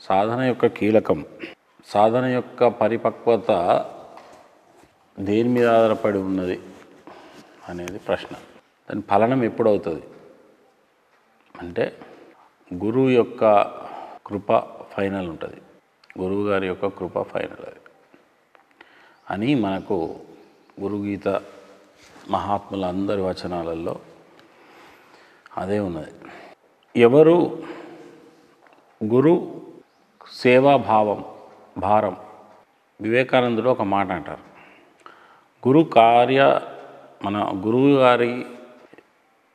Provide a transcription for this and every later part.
సాధన యొక్క కీలకం, సాధన యొక్క పరిపక్వత దేని మీద ఆధారపడి ఉన్నది అనేది ప్రశ్న. దాని ఫలనం ఎప్పుడవుతుంది అంటే గురువు యొక్క కృప ఫైనల్ ఉంటుంది. గురువు గారి యొక్క కృప ఫైనల్ అది అని మనకు గురుగీత మహాత్ముల అందరి వచనాలలో అదే ఉన్నది. ఎవరు గురు సేవాభావం భారం, వివేకానందుడు ఒక మాట అంటారు, మన గురువు గారి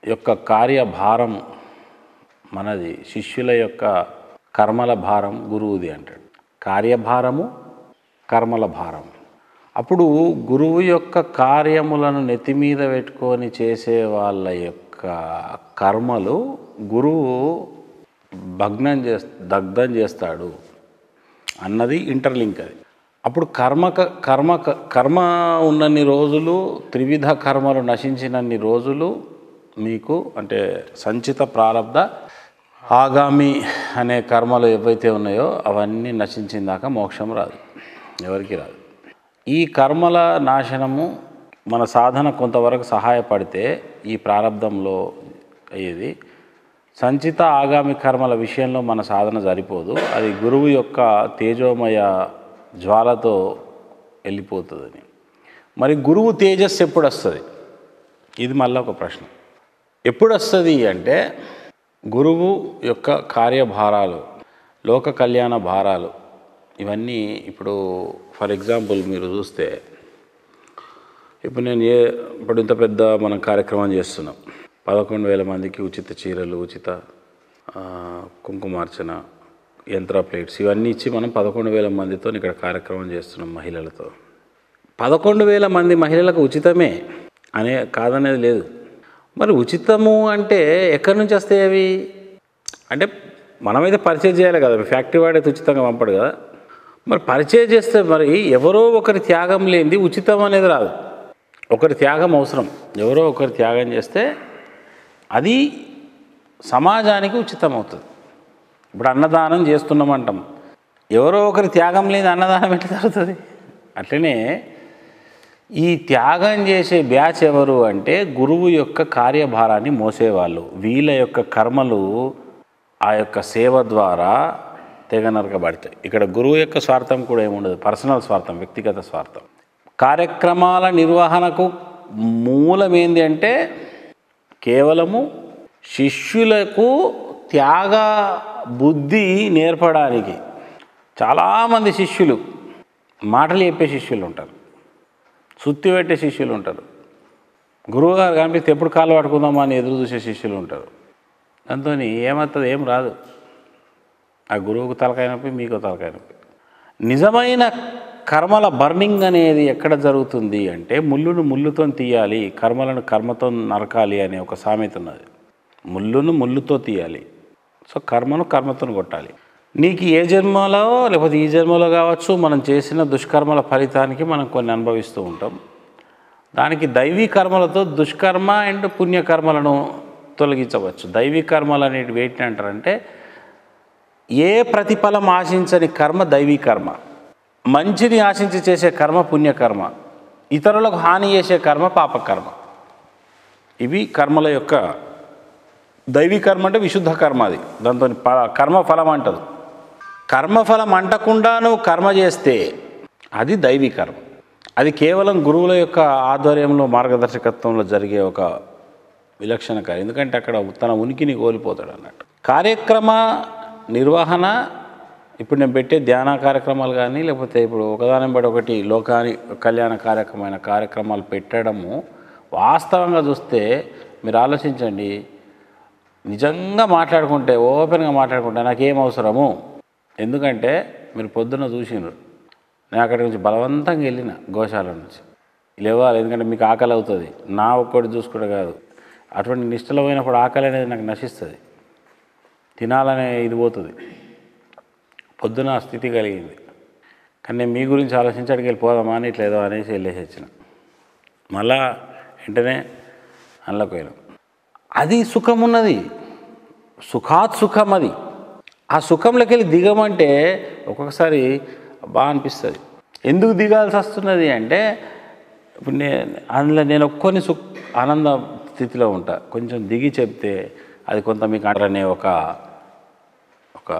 యొక్క కార్యభారం మనది, శిష్యుల యొక్క కర్మల భారం గురువుది అంటాడు. కార్యభారము కర్మల భారం. అప్పుడు గురువు యొక్క కార్యములను నెత్తిమీద పెట్టుకొని చేసే వాళ్ళ యొక్క కర్మలు గురువు దగ్ధం చేస్తాడు అన్నది ఇంటర్లింక్. అది అప్పుడు కర్మ ఉన్నన్ని రోజులు, త్రివిధ కర్మలు నశించినన్ని రోజులు మీకు అంటే సంచిత ప్రారబ్ధ ఆగామి అనే కర్మలు ఏవైతే ఉన్నాయో అవన్నీ నశించిన దాకా మోక్షం రాదు, ఎవరికి రాదు. ఈ కర్మల నాశనము మన సాధన కొంతవరకు సహాయపడితే ఈ ప్రారబ్ధంలో అయ్యేది. సంచిత ఆగామి కర్మల విషయంలో మన సాధన సరిపోదు, అది గురువు యొక్క తేజోమయ జ్వాలతో వెళ్ళిపోతుందని. మరి గురువు తేజస్సు ఎప్పుడు వస్తుంది? ఇది మళ్ళీ ఒక ప్రశ్న. ఎప్పుడు వస్తుంది అంటే గురువు యొక్క కార్యభారాలు, లోక కళ్యాణ భారాలు ఇవన్నీ ఇప్పుడు ఫర్ ఎగ్జాంపుల్ మీరు చూస్తే ఇప్పుడు నేను ఇప్పుడు ఇంత పెద్ద మనం కార్యక్రమం చేస్తున్నాం. 11,000 మందికి ఉచిత చీరలు, ఉచిత కుంకుమార్చన, యంత్ర ప్లేట్స్ ఇవన్నీ ఇచ్చి మనం 11,000 మందితో ఇక్కడ కార్యక్రమం చేస్తున్నాం మహిళలతో. 11,000 మంది మహిళలకు ఉచితమే కాదనేది లేదు. మరి ఉచితము అంటే ఎక్కడి నుంచి వస్తాయి అవి? అంటే మనమైతే పరిచయం చేయాలి కదా, ఫ్యాక్టరీ వాడైతే ఉచితంగా పంపడు కదా. మరి పరిచయం చేస్తే మరి ఎవరో ఒకరి త్యాగం లేనిది ఉచితం అనేది రాదు. ఒకరి త్యాగం అవసరం. ఎవరో ఒకరి త్యాగం చేస్తే అది సమాజానికి ఉచితం అవుతుంది. ఇప్పుడు అన్నదానం చేస్తున్నామంటాం, ఎవరో ఒకరి త్యాగం లేని అన్నదానం ఎట్లా జరుగుతుంది? అట్లనే ఈ త్యాగం చేసే బ్యాచ్ ఎవరు అంటే గురువు యొక్క కార్యభారాన్ని మోసేవాళ్ళు. వీళ్ళ యొక్క కర్మలు ఆ యొక్క సేవ ద్వారా తెగ నరకబడతాయి. ఇక్కడ గురువు యొక్క స్వార్థం కూడా ఏముండదు, పర్సనల్ స్వార్థం, వ్యక్తిగత స్వార్థం. కార్యక్రమాల నిర్వహణకు మూలం ఏంది అంటే కేవలము శిష్యులకు త్యాగ బుద్ధి నేర్పడానికి. చాలామంది శిష్యులు మాటలు చెప్పే శిష్యులు ఉంటారు, సుత్తి పెట్టే శిష్యులు ఉంటారు, గురువుగారు కనిపిస్తే ఎప్పుడు కాళ్ళు పట్టుకుందామా అని ఎదురు చూసే శిష్యులు ఉంటారు. దాంతో ఏమవుతుంది? ఏం రాదు. ఆ గురువుకు తలకాయ నొప్పి, మీకు తలకాయ నొప్పి. నిజమైన కర్మల బర్నింగ్ అనేది ఎక్కడ జరుగుతుంది అంటే ముళ్ళును ముళ్ళుతో తీయాలి, కర్మలను కర్మతో నరకాలి అనే ఒక సామెత ఉన్నది. ముళ్ళును ముళ్ళుతో తీయాలి, సో కర్మను కర్మతో కొట్టాలి. నీకు ఏ జన్మలో లేకపోతే ఈ జన్మలో కావచ్చు మనం చేసిన దుష్కర్మల ఫలితానికి మనం కొన్ని అనుభవిస్తూ ఉంటాం. దానికి దైవీ కర్మలతో దుష్కర్మ అండ్ పుణ్యకర్మలను తొలగించవచ్చు. దైవీ కర్మలు అనేటివి ఏంటి అంటారంటే ఏ ప్రతిఫలం ఆశించని కర్మ దైవీ కర్మ, మంచిని ఆశించి చేసే కర్మ పుణ్యకర్మ, ఇతరులకు హాని చేసే కర్మ పాపకర్మ. ఇవి కర్మల యొక్క దైవీ కర్మ అంటే విశుద్ధ కర్మ. అది దాంతో కర్మఫలం అంటదు. కర్మఫలం అంటకుండా నువ్వు కర్మ చేస్తే అది దైవీ కర్మ. అది కేవలం గురువుల యొక్క ఆధ్వర్యంలో మార్గదర్శకత్వంలో జరిగే ఒక విలక్షణ కార్యం. ఎందుకంటే అక్కడ తన ఉనికిని కోల్పోతాడు అన్నట్టు. కార్యక్రమ నిర్వహణ ఇప్పుడు నేను పెట్టే ధ్యాన కార్యక్రమాలు కానీ లేకపోతే ఇప్పుడు ఒకదాని బట్టి ఒకటి లోకాని కళ్యాణ కార్యక్రమాలు పెట్టడము వాస్తవంగా చూస్తే మీరు ఆలోచించండి. నిజంగా మాట్లాడుకుంటే, ఓపెన్గా మాట్లాడుకుంటే నాకేం అవసరము? ఎందుకంటే మీరు పొద్దున్న చూసినారు, నేను అక్కడి నుంచి బలవంతంగా వెళ్ళిన గోశాల నుంచి లేవాలి, ఎందుకంటే మీకు ఆకలి అవుతుంది. నా ఒక్కటి చూసుకుంటే కాదు, అటువంటి నిష్టలో పోయినప్పుడు ఆకలి అనేది నాకు నశిస్తుంది, తినాలనే ఇది పోతుంది. పొద్దున స్థితి కలిగింది. కానీ నేను మీ గురించి ఆలోచించి అడిగి వెళ్ళిపోదామా అని ఇట్లా ఏదో అనేసి వెళ్ళేసి వచ్చిన. మళ్ళా వెంటనే అందులోకి పోయినాం. అది సుఖం ఉన్నది, సుఖాత్ సుఖం. అది ఆ సుఖంలోకి వెళ్ళి దిగమంటే ఒక్కొక్కసారి బాగా అనిపిస్తుంది. ఎందుకు దిగాల్సి వస్తున్నది అంటే ఇప్పుడు అందులో నేను ఒక్కొని ఆనంద స్థితిలో ఉంటా. కొంచెం దిగి చెప్తే అది కొంత మీకు అంటారనే ఒక ఒక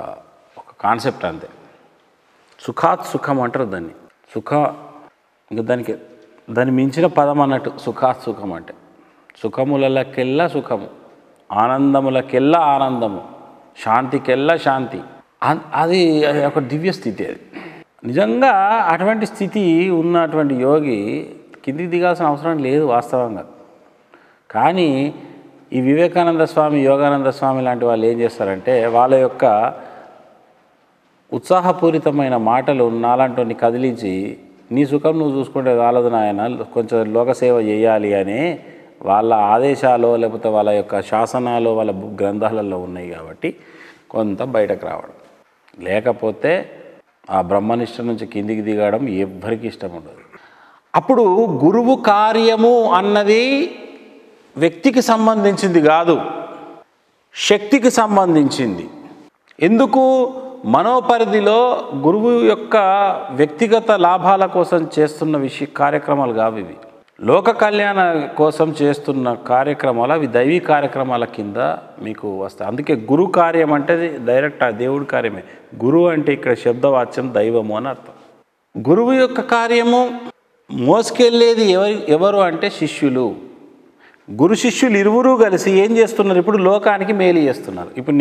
ఒక కాన్సెప్ట్ అంతే. సుఖాత్ సుఖం అంటారు దాన్ని. ఇంకా దాన్ని మించిన పదం అన్నట్టు సుఖాత్ సుఖం అంటే. సుఖములకెల్లా సుఖము, ఆనందములకెల్లా ఆనందము, శాంతికెల్లా శాంతి. అది ఒక దివ్య స్థితి. అది నిజంగా అటువంటి స్థితి ఉన్నటువంటి యోగి కిందికి దిగాల్సిన అవసరం లేదు వాస్తవంగా. కానీ ఈ వివేకానంద స్వామి, యోగానంద స్వామి లాంటి వాళ్ళు ఏం చేస్తారంటే వాళ్ళ యొక్క ఉత్సాహపూరితమైన మాటలు నాలాంటి కదిలించి నీ సుఖం నువ్వు చూసుకుంటే చాలదు నాయన, కొంచెం లోకసేవ చేయాలి అని వాళ్ళ ఆదేశాలు లేకపోతే వాళ్ళ యొక్క శాసనాలు వాళ్ళ గ్రంథాలలో ఉన్నాయి కాబట్టి కొంత బయటకు రావడం. లేకపోతే ఆ బ్రహ్మనిష్ట నుంచి కిందికి దిగడం ఎవ్వరికి ఇష్టం ఉండదు. అప్పుడు గురువు కార్యము అన్నది వ్యక్తికి సంబంధించింది కాదు, శక్తికి సంబంధించింది. ఎందుకు? మనోపరిధిలో గురువు యొక్క వ్యక్తిగత లాభాల కోసం చేస్తున్న కార్యక్రమాలు కావు ఇవి. లోక కళ్యాణ కోసం చేస్తున్న కార్యక్రమాలు అవి దైవీ కార్యక్రమాల కింద మీకు వస్తాయి. అందుకే గురు కార్యం అంటే డైరెక్ట్ ఆ దేవుడి కార్యమే. గురువు అంటే ఇక్కడ శబ్దవాచ్యం దైవము అని అర్థం. గురువు యొక్క కార్యము మోసుకెళ్ళేది ఎవరు అంటే శిష్యులు. గురు శిష్యులు ఇరువురు కలిసి ఏం చేస్తున్నారు? ఇప్పుడు లోకానికి మేలు చేస్తున్నారు. ఇప్పుడు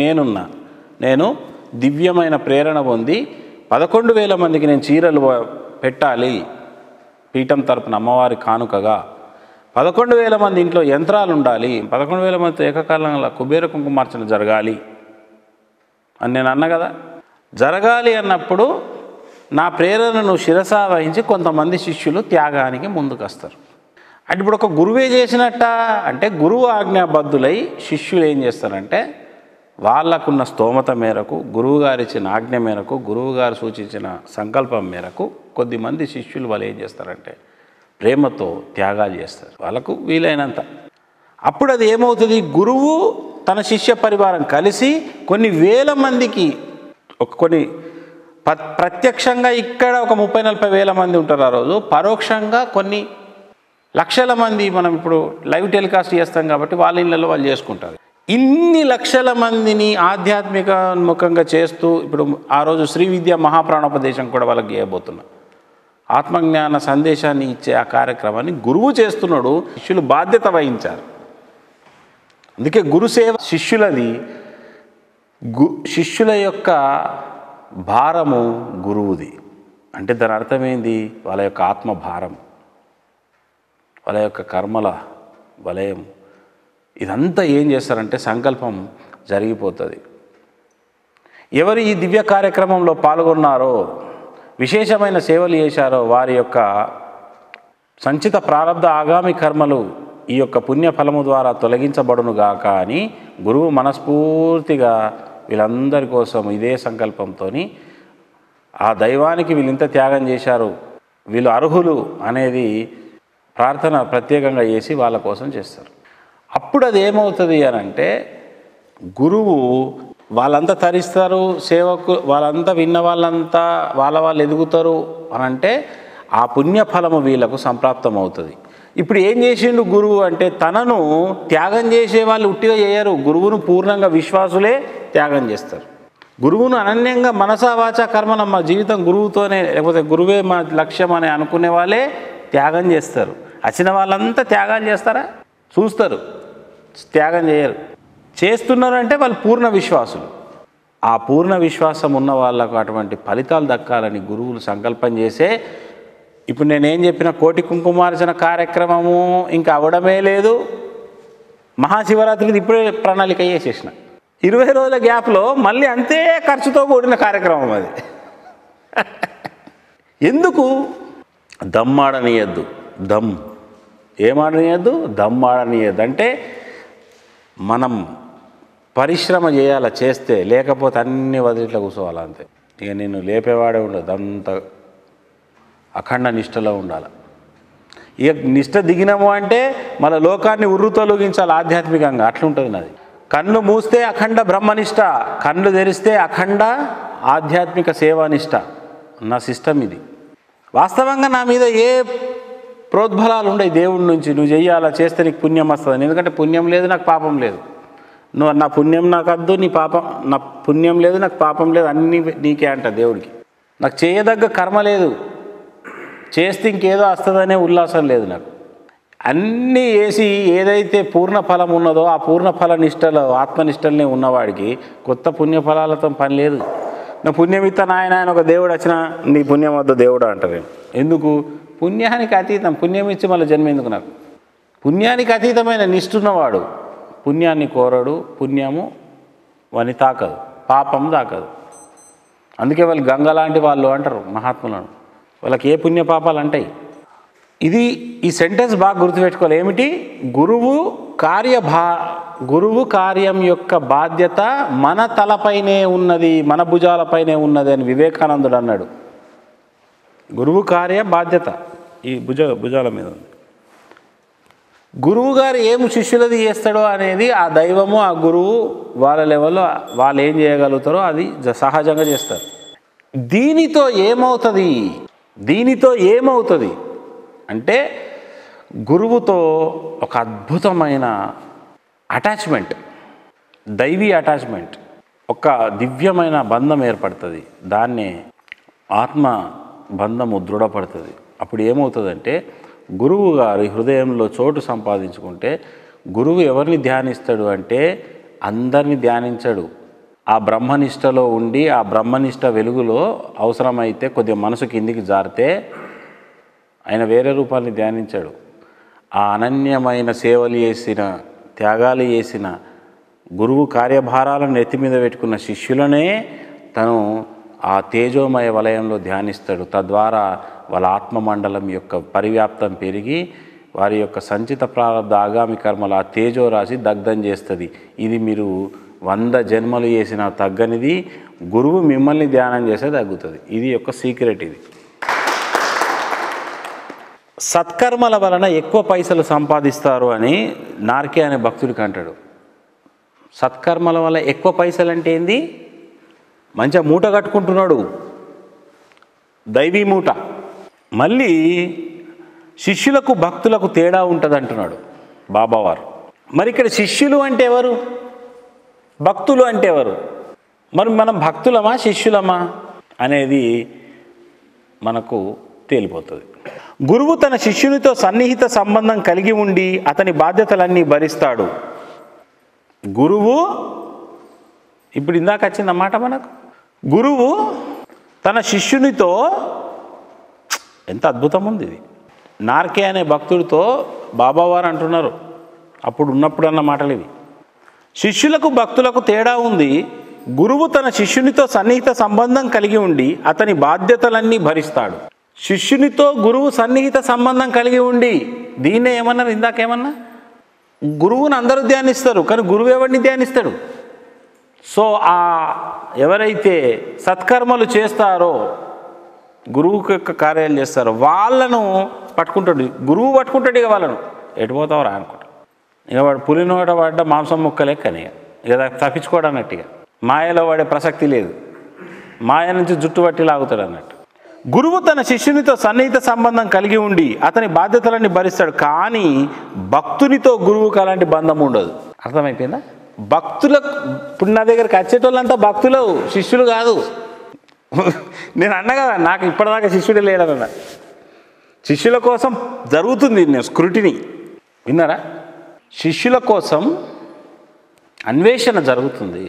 నేను దివ్యమైన ప్రేరణ పొంది 11,000 మందికి నేను చీరలు పెట్టాలి పీఠం తరపున అమ్మవారి కానుకగా. 11,000 మంది ఇంట్లో యంత్రాలు ఉండాలి, 11,000 మందితో ఏకకాలంలో కుబేర కుంకుమార్చన జరగాలి అని నేను అన్నా కదా. జరగాలి అన్నప్పుడు నా ప్రేరణను శిరసా వహించి కొంతమంది శిష్యులు త్యాగానికి ముందుకు వస్తారు. అంటే ఇప్పుడు ఒక గురువే చేసినట్ట అంటే గురువు ఆజ్ఞాబద్ధులై శిష్యులు ఏం చేస్తారంటే వాళ్ళకున్న స్తోమత మేరకు, గురువుగారు ఇచ్చిన ఆజ్ఞ మేరకు, గురువుగారు సూచించిన సంకల్పం మేరకు కొద్దిమంది శిష్యులు వాళ్ళు ఏం చేస్తారంటే ప్రేమతో త్యాగాలు చేస్తారు వాళ్ళకు వీలైనంత. అప్పుడు అది ఏమవుతుంది? గురువు తన శిష్య పరివారం కలిసి కొన్ని వేల మందికి కొన్ని ప్రత్యక్షంగా ఇక్కడ ఒక 30-40 వేల మంది ఉంటారు ఆ రోజు, పరోక్షంగా కొన్ని లక్షల మంది మనం ఇప్పుడు లైవ్ టెలికాస్ట్ చేస్తాం కాబట్టి వాళ్ళ ఇళ్ళలో వాళ్ళు చేసుకుంటారు. ఇన్ని లక్షల మందిని ఆధ్యాత్మికముఖంగా చేస్తూ ఇప్పుడు ఆ రోజు శ్రీ విద్యా మహాప్రాణోపదేశం కూడా వాళ్ళకి చేయబోతున్నా. ఆత్మజ్ఞాన సందేశాన్ని ఇచ్చే ఆ కార్యక్రమాన్ని గురువు చేస్తున్నాడు, శిష్యులు బాధ్యత వహించారు. అందుకే గురుసేవ శిష్యులది. శిష్యుల యొక్క భారము గురువుది. అంటే దాని అర్థమైంది వాళ్ళ యొక్క ఆత్మభారం, వాళ్ళ యొక్క కర్మల వలయం, ఇదంతా ఏం చేస్తారంటే సంకల్పం జరిగిపోతుంది. ఎవరు ఈ దివ్య కార్యక్రమంలో పాల్గొన్నారో, విశేషమైన సేవలు చేశారో వారి యొక్క సంచిత ప్రారంధ ఆగామి కర్మలు ఈ యొక్క పుణ్యఫలము ద్వారా తొలగించబడునుగాక అని గురువు మనస్ఫూర్తిగా వీళ్ళందరి కోసం ఇదే సంకల్పంతో ఆ దైవానికి వీళ్ళు ఇంత త్యాగం చేశారు, వీళ్ళు అర్హులు అనేది ప్రార్థన ప్రత్యేకంగా చేసి వాళ్ళ కోసం చేస్తారు. అప్పుడు అది ఏమవుతుంది అని అంటే గురువు వాళ్ళంతా తరిస్తారు, సేవకు వాళ్ళంతా విన్న వాళ్ళంతా వాళ్ళు ఎదుగుతారు అని అంటే ఆ పుణ్యఫలము వీళ్ళకు సంప్రాప్తం అవుతుంది. ఇప్పుడు ఏం చేసిండు గురువు అంటే తనను త్యాగం చేసే వాళ్ళు ఉట్టిగా చేయరు, గురువును పూర్ణంగా విశ్వాసులే త్యాగం చేస్తారు. గురువును అనన్యంగా మనసా వాచా కర్మన మా జీవితం గురువుతోనే లేకపోతే గురువే మా లక్ష్యం అని అనుకునే వాళ్ళే త్యాగం చేస్తారు. వచ్చిన వాళ్ళంతా త్యాగాలు చేస్తారా? చూస్తారు, త్యాగం చేయరు. చేస్తున్నారు అంటే వాళ్ళు పూర్ణ విశ్వాసులు. ఆ పూర్ణ విశ్వాసం ఉన్న వాళ్ళకు అటువంటి ఫలితాలు దక్కాలని గురువులు సంకల్పం చేసే ఇప్పుడు నేనేం చెప్పిన కోటి కుంకుమార్చన కార్యక్రమము ఇంకా అవడమే లేదు. మహాశివరాత్రికి ఇప్పుడే ప్రణాళిక చేసేసిన 20 రోజుల గ్యాప్లో మళ్ళీ అంతే ఖర్చుతో కూడిన కార్యక్రమం అది. ఎందుకు? దమ్మాడనీయద్దు. ఏమాడనీయద్దు? దమ్మాడనీయద్దు. అంటే మనం పరిశ్రమ చేయాల, చేస్తే, లేకపోతే అన్ని వదిలిట్లా కూర్చోవాలి అంతే. ఇక నేను లేపేవాడే ఉండదు, అంత అఖండ నిష్టలో ఉండాలి. ఇక నిష్ట దిగినాము అంటే మన లోకాన్ని ఉర్రు తొలగించాలి ఆధ్యాత్మికంగా, అట్లుంటుంది నాది. కళ్ళు మూస్తే అఖండ బ్రహ్మనిష్ట, కళ్ళు తెరిస్తే అఖండ ఆధ్యాత్మిక సేవానిష్ట. నా సిస్టమ్ ఇది. వాస్తవంగా నా మీద ఏ ప్రోద్బలాలు ఉండవు దేవుడి నుంచి, నువ్వు చెయ్యాలా, చేస్తే నీకు పుణ్యం వస్తుంది. ఎందుకంటే పుణ్యం లేదు, నాకు పాపం లేదు. నువ్వు నా పుణ్యం నాకు వద్దు, నీ పాపం నా పుణ్యం లేదు, నాకు పాపం లేదు, అన్నీ నీకే అంట దేవుడికి. నాకు చేయదగ్గ కర్మ లేదు, చేస్తే ఇంకేదో వస్తుందనే ఉల్లాసం లేదు నాకు. అన్నీ వేసి ఏదైతే పూర్ణ ఫలం ఉన్నదో ఆ పూర్ణ ఫల నిష్టలో ఆత్మనిష్టలనే ఉన్నవాడికి కొత్త పుణ్యఫలాలతో పని లేదు. నా పుణ్యం ఇత్త నాయన ఆయన ఒక దేవుడు వచ్చినా నీ పుణ్యం వద్దు దేవుడు అంటారు. ఎందుకు? పుణ్యానికి అతీతం. పుణ్యం ఇచ్చి మళ్ళీ జన్మ ఎందుకు నాకు? పుణ్యానికి అతీతమైన నిష్ఠున్నవాడు పుణ్యాన్ని కోరడు, పుణ్యము వాని తాకదు, పాపం తాకదు. అందుకే వాళ్ళు గంగ లాంటి వాళ్ళు అంటారు మహాత్ములను. వాళ్ళకి ఏ పుణ్య పాపాలు అంటాయి. ఈ సెంటెన్స్ బాగా గుర్తుపెట్టుకోవాలి. ఏమిటి? గురువు కార్యం యొక్క బాధ్యత మన తలపైనే ఉన్నది, మన భుజాలపైనే ఉన్నది అని వివేకానందుడు అన్నాడు. గురువు కార్య బాధ్యత ఈ భుజాల మీద ఉంది. గురువు గారు ఏం శిష్యులది చేస్తాడో అనేది ఆ దైవము, ఆ గురువు వాళ్ళ లెవెల్లో వాళ్ళు ఏం చేయగలుగుతారో అది సహజంగా చేస్తారు. దీనితో ఏమవుతుంది అంటే గురువుతో ఒక అద్భుతమైన అటాచ్మెంట్, దైవీ అటాచ్మెంట్, ఒక దివ్యమైన బంధం ఏర్పడుతుంది. దాన్నే ఆత్మ బంధము దృఢపడుతుంది. అప్పుడు ఏమవుతుందంటే గురువు గారి హృదయంలో చోటు సంపాదించుకుంటే, గురువు ఎవరిని ధ్యానిస్తాడు అంటే అందరినీ ధ్యానించడు. ఆ బ్రహ్మనిష్టలో ఉండి ఆ బ్రహ్మనిష్ట వెలుగులో అవసరమైతే కొద్దిగా మనసు కిందికి జారితే ఆయన వేరే రూపాన్ని ధ్యానించాడు. ఆ అనన్యమైన సేవలు చేసిన, త్యాగాలు చేసిన, గురువు కార్యభారాలను నెత్తి మీద పెట్టుకున్న శిష్యులనే తను ఆ తేజోమయ వలయంలో ధ్యానిస్తాడు. తద్వారా వాళ్ళ ఆత్మమండలం యొక్క పరివ్యాప్తం పెరిగి వారి యొక్క సంచిత ప్రారంభ ఆగామి కర్మలు ఆ తేజో రాశి దగ్ధం చేస్తుంది. ఇది మీరు 100 జన్మలు చేసిన తగ్గనిది. గురువు మిమ్మల్ని ధ్యానం చేస్తే తగ్గుతుంది. ఇది యొక్క సీక్రెట్. ఇది సత్కర్మల వలన ఎక్కువ పైసలు సంపాదిస్తారు అని నార్కే అనే భక్తుడికి అంటాడు. సత్కర్మల వల్ల ఎక్కువ పైసలు అంటే ఏంది? మంచిగా మూట కట్టుకుంటున్నాడు, దైవీ మూట. మళ్ళీ శిష్యులకు భక్తులకు తేడా ఉంటుంది అంటున్నాడు బాబావారు. మరి ఇక్కడ శిష్యులు అంటే ఎవరు, భక్తులు అంటే ఎవరు? మరి మనం భక్తులమా శిష్యులమా అనేది మనకు తేలిపోతుంది. గురువు తన శిష్యునితో సన్నిహిత సంబంధం కలిగి ఉండి అతని బాధ్యతలన్నీ భరిస్తాడు. గురువు ఇప్పుడు ఇందాక వచ్చిందన్నమాట మనకు. గురువు తన శిష్యునితో, ఎంత అద్భుతం ఉంది ఇది. నార్కే అనే భక్తుడితో బాబావారు అంటున్నారు, అప్పుడు ఉన్నప్పుడు అన్న మాటలు ఇవి. శిష్యులకు భక్తులకు తేడా ఉంది. గురువు తన శిష్యునితో సన్నిహిత సంబంధం కలిగి ఉండి అతని బాధ్యతలన్నీ భరిస్తాడు. శిష్యునితో గురువు సన్నిహిత సంబంధం కలిగి ఉండి, దీన్నే ఏమన్నారు ఇందాకేమన్నా? గురువుని అందరూ ధ్యానిస్తారు, కానీ గురువు ఎవరిని ధ్యానిస్తాడు? సో ఎవరైతే సత్కర్మలు చేస్తారో, గురువు యొక్క కార్యాలు చేస్తారో వాళ్ళను పట్టుకుంటాడు. గురువు పట్టుకుంటాడు. ఇక వాళ్ళను ఎటుపోతావు రా అనుకుంటాడు. ఇక వాడు పులి నోట పడ్డ మాంసం ముక్కలే కానీ ఇక తప్పించుకోవడం అన్నట్టుగా. మాయలో వాడే ప్రసక్తి లేదు, మాయ నుంచి జుట్టు పట్టి లాగుతాడు అన్నట్టు. గురువు తన శిష్యునితో సన్నిహిత సంబంధం కలిగి ఉండి అతని బాధ్యతలన్నీ భరిస్తాడు. కానీ భక్తునితో గురువుకు అలాంటి బంధం ఉండదు. అర్థమైపోయిందా? భక్తులకు ఇప్పుడు నా దగ్గరికి వచ్చేటోళ్ళంతా భక్తులు, శిష్యులు కాదు. నేను అన్నా కదా, నాకు ఇప్పటిదాకా శిష్యుడే లేడన్న. శిష్యుల కోసం జరుగుతుంది నేను స్క్రూటినీ, విన్నారా? శిష్యుల కోసం అన్వేషణ జరుగుతుంది.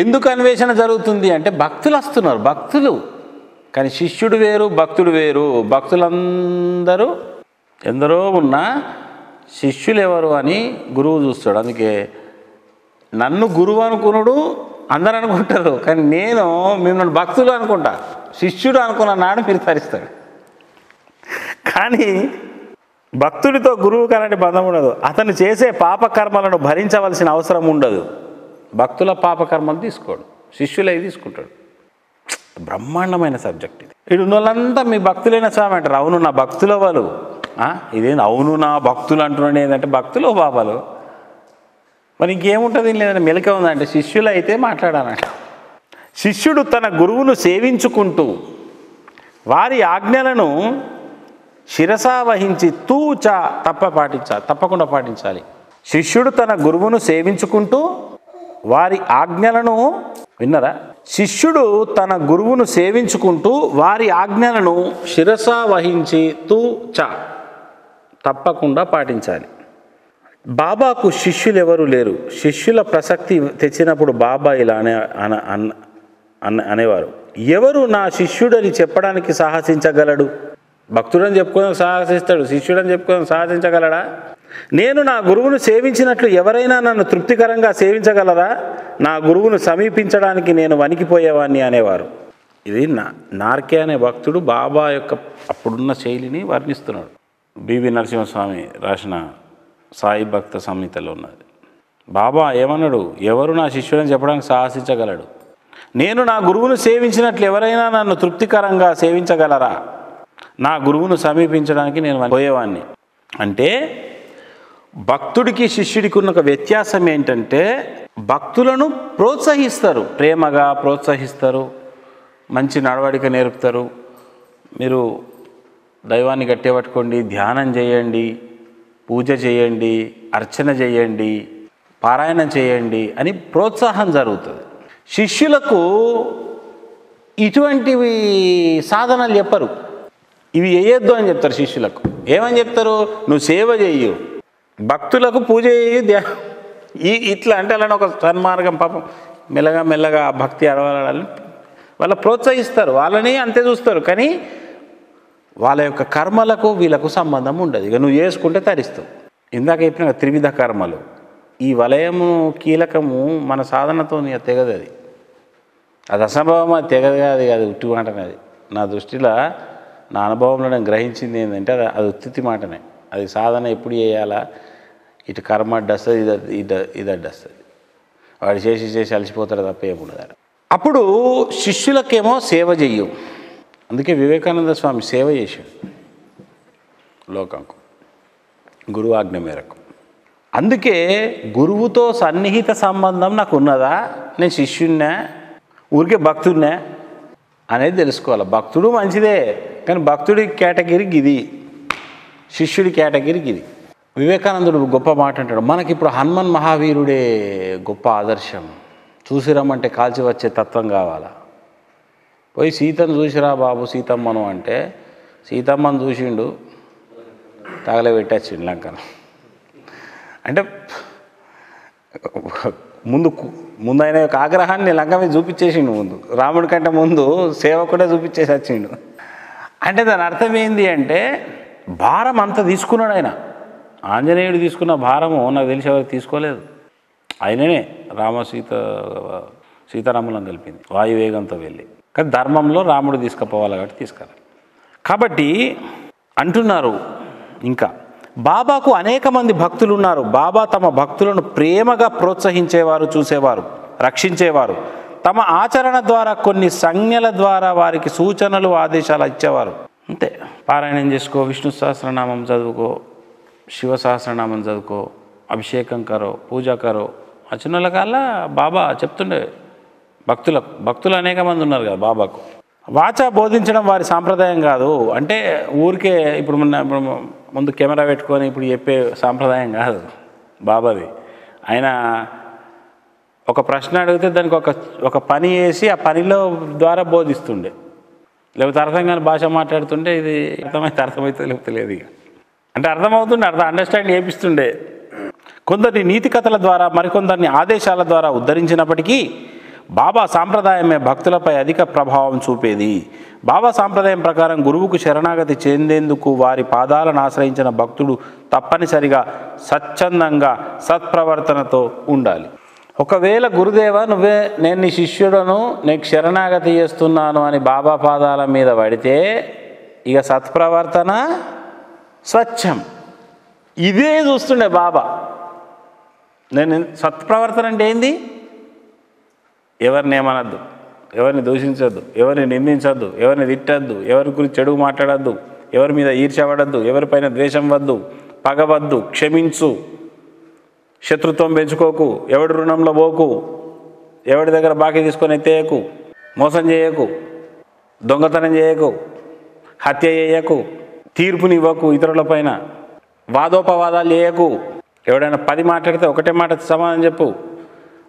ఎందుకు అన్వేషణ జరుగుతుంది అంటే భక్తులు వస్తున్నారు, భక్తులు. కానీ శిష్యుడు వేరు, భక్తుడు వేరు. భక్తులందరూ ఎందరో ఉన్నా శిష్యులు ఎవరు అని గురువు చూస్తాడు. అందుకే నన్ను గురువు అనుకున్నాడు అందరు అనుకుంటారు, కానీ నేను మిమ్మల్ని భక్తులు అనుకుంటా. శిష్యుడు అనుకున్న నాడు మీరు తరిస్తాడు. కానీ భక్తుడితో గురువుకి అలాంటి బంధం ఉండదు. అతను చేసే పాపకర్మలను భరించవలసిన అవసరం ఉండదు. భక్తుల పాపకర్మలు తీసుకోడు, శిష్యులై తీసుకుంటాడు. బ్రహ్మాండమైన సబ్జెక్ట్ ఇది. ఇటు ఉన్న వాళ్ళంతా మీ భక్తులైన స్వామి అంటారు. అవును నా భక్తుల వాళ్ళు. ఇదేంటి అవును నా భక్తులు అంటున్నాడు? ఏంటంటే భక్తులు బాబాలు మరి ఇంకేముంటుంది లేదంటే మెలిక ఉందంటే శిష్యులు అయితే మాట్లాడాలంట. శిష్యుడు తన గురువును సేవించుకుంటూ వారి ఆజ్ఞలను శిరసా వహించి తూచా తప్పకుండా పాటించాలి. శిష్యుడు తన గురువును సేవించుకుంటూ వారి ఆజ్ఞలను విన్నరా? శిష్యుడు తన గురువును సేవించుకుంటూ వారి ఆజ్ఞలను శిరసా వహించి తూచా తప్పకుండా పాటించాలి. బాబాకు శిష్యులు ఎవరు లేరు. శిష్యుల ప్రసక్తి తెచ్చినప్పుడు బాబా ఇలా అనేవారు, ఎవరు నా శిష్యుడని చెప్పడానికి సాహసించగలడు? భక్తుడని చెప్పుకోవడానికి సాహసిస్తాడు, శిష్యుడని చెప్పుకోవడానికి సాహసించగలడా? నేను నా గురువును సేవించినట్లు ఎవరైనా నన్ను తృప్తికరంగా సేవించగలరా? నా గురువును సమీపించడానికి నేను వణికిపోయేవాడిని అనేవారు. ఇది నార్కే అనే భక్తుడు బాబా యొక్క అప్పుడున్న శైలిని వర్ణిస్తున్నాడు. బివి నరసింహస్వామి రాసిన సాయి భక్త సంహితలో ఉన్నది. బాబా ఏమన్నాడు? ఎవరు నా శిష్యుడని చెప్పడానికి సాహసించగలడు? నేను నా గురువును సేవించినట్లు ఎవరైనా నన్ను తృప్తికరంగా సేవించగలరా? నా గురువును సమీపించడానికి నేను పోయేవాడిని. అంటే భక్తుడికి శిష్యుడికి ఉన్న ఒక వ్యత్యాసం ఏంటంటే, భక్తులను ప్రోత్సహిస్తారు, ప్రేమగా ప్రోత్సహిస్తారు, మంచి నడవడిక నేర్పుతారు. మీరు దైవాన్ని గట్టిపట్టుకోండి, ధ్యానం చేయండి, పూజ చేయండి, అర్చన చేయండి, పారాయణం చేయండి అని ప్రోత్సాహం జరుగుతుంది. శిష్యులకు ఇటువంటివి సాధనలు చెప్పరు, ఇవి వేయొద్దు అని చెప్తారు. శిష్యులకు ఏమని చెప్తారు? నువ్వు సేవ చెయ్యు, భక్తులకు పూజ చేయు, ఇట్లా అంటే అలానే ఒక సన్మార్గం పాపం మెల్లగా భక్తి అడవాలని వాళ్ళ ప్రోత్సహిస్తారు, వాళ్ళని అంతే చూస్తారు. కానీ వాళ్ళ యొక్క కర్మలకు వీళ్ళకు సంబంధం ఉండదు. ఇక నువ్వు చేసుకుంటే తరిస్తావు. ఇందాక చెప్పిన త్రివిధ కర్మలు, ఈ వలయము కీలకము మన సాధనతో తెగదు. అది అసంభవం, అది తెగదు కాదు, అది ఉట్టి మాటనే. అది నా దృష్టిలో, నా అనుభవంలో నేను గ్రహించింది ఏంటంటే అది ఉత్తి మాటనే. అది సాధన ఎప్పుడు చేయాలా? ఇటు కర్మ అడ్డొస్తుంది, ఇది అడ్డొస్తుంది. వాడు చేసి అలసిపోతాడు తప్ప ఏముండదు. అప్పుడు శిష్యులకేమో సేవ చెయ్యు. అందుకే వివేకానంద స్వామి సేవ చేశాడు లోకంకు, గురువు ఆజ్ఞ మేరకు. అందుకే గురువుతో సన్నిహిత సంబంధం నాకు ఉన్నదా, నేను శిష్యుడినా, ఊరికే భక్తుడినా అనేది తెలుసుకోవాలి. భక్తుడు మంచిదే, కానీ భక్తుడి కేటగిరీకి ఇది, శిష్యుడి కేటగిరీకి ఇది. వివేకానందుడు గొప్ప మాట అంటాడు, మనకిప్పుడు హనుమన్ మహావీరుడే గొప్ప ఆదర్శం. చూసిరమ్మంటే కాల్చి వచ్చే తత్వం కావాలా? పోయి సీతను చూసిరా బాబు సీతమ్మను అంటే సీతమ్మను చూసిండు, తగలబెట్టచ్చిండు లంకను. అంటే ముందు ఆయన యొక్క ఆగ్రహాన్ని లంక మీద చూపించేసిండు. ముందు రాముడి కంటే ముందు సేవకుడే చూపించేసి వచ్చిండు. అంటే దాని అర్థం ఏంది అంటే, భారం అంతా తీసుకున్నాడు ఆయన. ఆంజనేయుడు తీసుకున్న భారము నాకు తెలిసి ఎవరికి తీసుకోలేదు. ఆయననే సీతారాములను కలిపింది వాయువేగంతో వెళ్ళి. కానీ ధర్మంలో రాముడు తీసుకుపోవాలి కాబట్టి తీసుకురా. కాబట్టి అంటున్నారు ఇంకా, బాబాకు అనేక మంది భక్తులు ఉన్నారు. బాబా తమ భక్తులను ప్రేమగా ప్రోత్సహించేవారు, చూసేవారు, రక్షించేవారు. తమ ఆచరణ ద్వారా కొన్ని సంజ్ఞల ద్వారా వారికి సూచనలు, ఆదేశాలు ఇచ్చేవారు. అంతే. పారాయణం చేసుకో, విష్ణు సహస్రనామం చదువుకో, శివ సహస్రనామం చదువుకో, అభిషేకం కరో, పూజ కరో. వచ్చిన కల్లా బాబా చెప్తుండే భక్తులు అనేక మంది ఉన్నారు కదా బాబాకు. వాచా బోధించడం వారి సాంప్రదాయం కాదు. అంటే ఊరికే ఇప్పుడు ముందు కెమెరా పెట్టుకొని ఇప్పుడు చెప్పే సాంప్రదాయం కాదు బాబాది. ఆయన ఒక ప్రశ్న అడిగితే దానికి ఒక పని వేసి ఆ పనిలో ద్వారా బోధిస్తుండే. లేకపోతే అర్థం కాని భాష మాట్లాడుతుంటే ఇది అర్థమైతే లేకపోతే లేదు. ఇక అంటే అర్థమవుతుండే, అండర్స్టాండ్ చేపిస్తుండే. కొందరిని నీతి కథల ద్వారా, మరికొందరిని ఆదేశాల ద్వారా ఉద్ధరించినప్పటికీ బాబా సాంప్రదాయమే భక్తులపై అధిక ప్రభావం చూపేది. బాబా సాంప్రదాయం ప్రకారం గురువుకు శరణాగతి చెందేందుకు వారి పాదాలను ఆశ్రయించిన భక్తుడు తప్పనిసరిగా స్వచ్ఛందంగా సత్ప్రవర్తనతో ఉండాలి. ఒకవేళ గురుదేవా నేను నీ శిష్యుడను, నీకు శరణాగతి చేస్తున్నాను అని బాబా పాదాల మీద పడితే ఇక సత్ప్రవర్తన స్వచ్ఛం. ఇదే చూస్తుండే బాబా. నేను సత్ప్రవర్తన అంటే ఏంది? ఎవరిని ఏమనద్దు, ఎవరిని దూషించద్దు, ఎవరిని నిందించద్దు, ఎవరిని తిట్టద్దు, ఎవరి గురించి చెడుగు మాట్లాడద్దు, ఎవరి మీద ఈర్ష్యపడద్దు, ఎవరిపైన ద్వేషం వద్దు, పగవద్దు, క్షమించు, శత్రుత్వం పెంచుకోకు, ఎవడి రుణంలో పోకు, ఎవడి దగ్గర బాకీ తీసుకొని ఎత్తేయకు, మోసం చేయకు, దొంగతనం చేయకు, హత్య చేయకు, తీర్పునివ్వకు ఇతరులపైన, వాదోపవాదాలు చేయకు. ఎవడైనా 10 మాట్లాడితే ఒకటే మాట సమాధానం చెప్పు.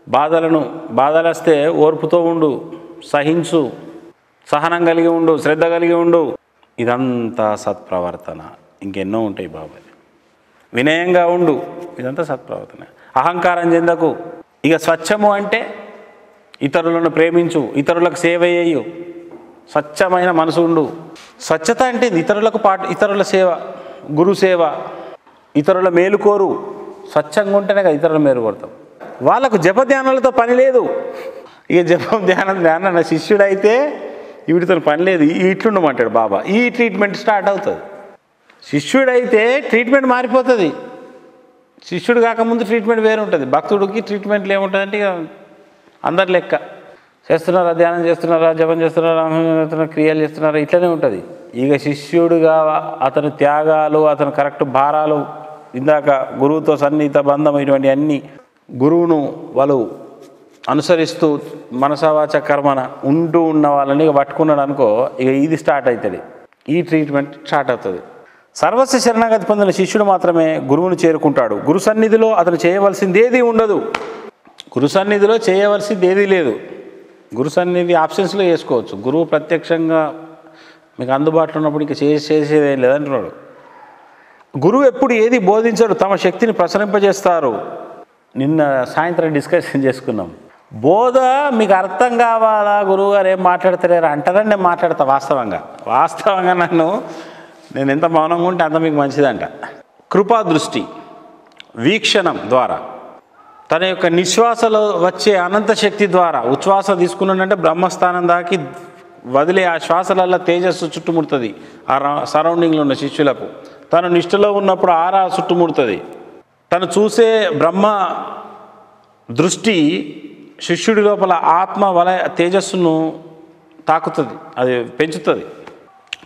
బాధలు వస్తే ఓర్పుతో ఉండు, సహించు, సహనం కలిగి ఉండు, శ్రద్ధ కలిగి ఉండు. ఇదంతా సత్ప్రవర్తన. ఇంకెన్నో ఉంటాయి బాబాయ్. వినయంగా ఉండు, ఇదంతా సత్ప్రవర్తన. అహంకారం చెందకు. ఇక స్వచ్ఛము అంటే ఇతరులను ప్రేమించు, ఇతరులకు సేవ చేయు, స్వచ్ఛమైన మనసు ఉండు. స్వచ్ఛత అంటే ఇతరుల సేవ, గురు సేవ, ఇతరుల మేలుకోరు. స్వచ్ఛంగా ఉంటేనే కదా ఇతరుల మేలు కోరుతాం. వాళ్ళకు జపధ్యానాలతో పని లేదు. ఇక జపం ధ్యానం శిష్యుడైతే వీటితో పని లేదు. ఇట్లుండమంటాడు బాబా. ఈ ట్రీట్మెంట్ స్టార్ట్ అవుతుంది. శిష్యుడైతే ట్రీట్మెంట్ మారిపోతుంది. శిష్యుడు కాకముందు ట్రీట్మెంట్ వేరే ఉంటుంది. భక్తుడికి ట్రీట్మెంట్లు ఏముంటుందంటే ఇక అందరి లెక్క చేస్తున్నారా, ధ్యానం చేస్తున్నారా, జపం చేస్తున్నారా, క్రియలు చేస్తున్నారా, ఇట్లనే ఉంటుంది. ఇక శిష్యుడుగా అతని త్యాగాలు, అతని కరెక్ట్ భారాలు, ఇందాక గురువుతో సన్నిహిత బంధం, ఇటువంటి అన్ని గురువును వాళ్ళు అనుసరిస్తూ మనసావాచ కర్మన ఉంటూ ఉన్న వాళ్ళని ఇక పట్టుకున్నాడు అనుకో, ఇక ఇది స్టార్ట్ అవుతుంది. ఈ ట్రీట్మెంట్ స్టార్ట్ అవుతుంది. సర్వస్వ శరణాగతి పొందిన శిష్యుడు మాత్రమే గురువును చేరుకుంటాడు. గురు సన్నిధిలో అతను చేయవలసింది ఏది ఉండదు. గురు సన్నిధిలో చేయవలసింది ఏదీ లేదు. గురు సన్నిధి ఆప్షన్స్లో చేసుకోవచ్చు. గురువు ప్రత్యక్షంగా మీకు అందుబాటులో ఉన్నప్పుడు ఇంకా చేసేది ఏం లేదంటున్నాడు. గురువు ఎప్పుడు ఏది బోధించడు, తమ శక్తిని ప్రసరింపజేస్తారు. నిన్న సాయంత్రం డిస్కషన్ చేసుకున్నాం. బోధ మీకు అర్థం కావాలా, గురువుగారు ఏం మాట్లాడతలేరు అంటారని నేను మాట్లాడతా. వాస్తవంగా నేను ఎంత మౌనంగా ఉంటే అంత మీకు మంచిదంట. కృపా దృష్టి వీక్షణం ద్వారా తన యొక్క నిశ్వాసలో వచ్చే అనంత శక్తి ద్వారా ఉచ్ఛ్వాస తీసుకున్నాడంటే బ్రహ్మస్థానం దాకి వదిలే ఆ శ్వాసలల్లో తేజస్సు చుట్టుముడుతుంది. ఆ సరౌండింగ్లో ఉన్న శిష్యులకు తను నిష్ఠలో ఉన్నప్పుడు ఆరా చుట్టుముడుతుంది. తను చూసే బ్రహ్మ దృష్టి శిష్యుడి లోపల ఆత్మ వలయ తేజస్సును తాకుతుంది, అది పెంచుతుంది.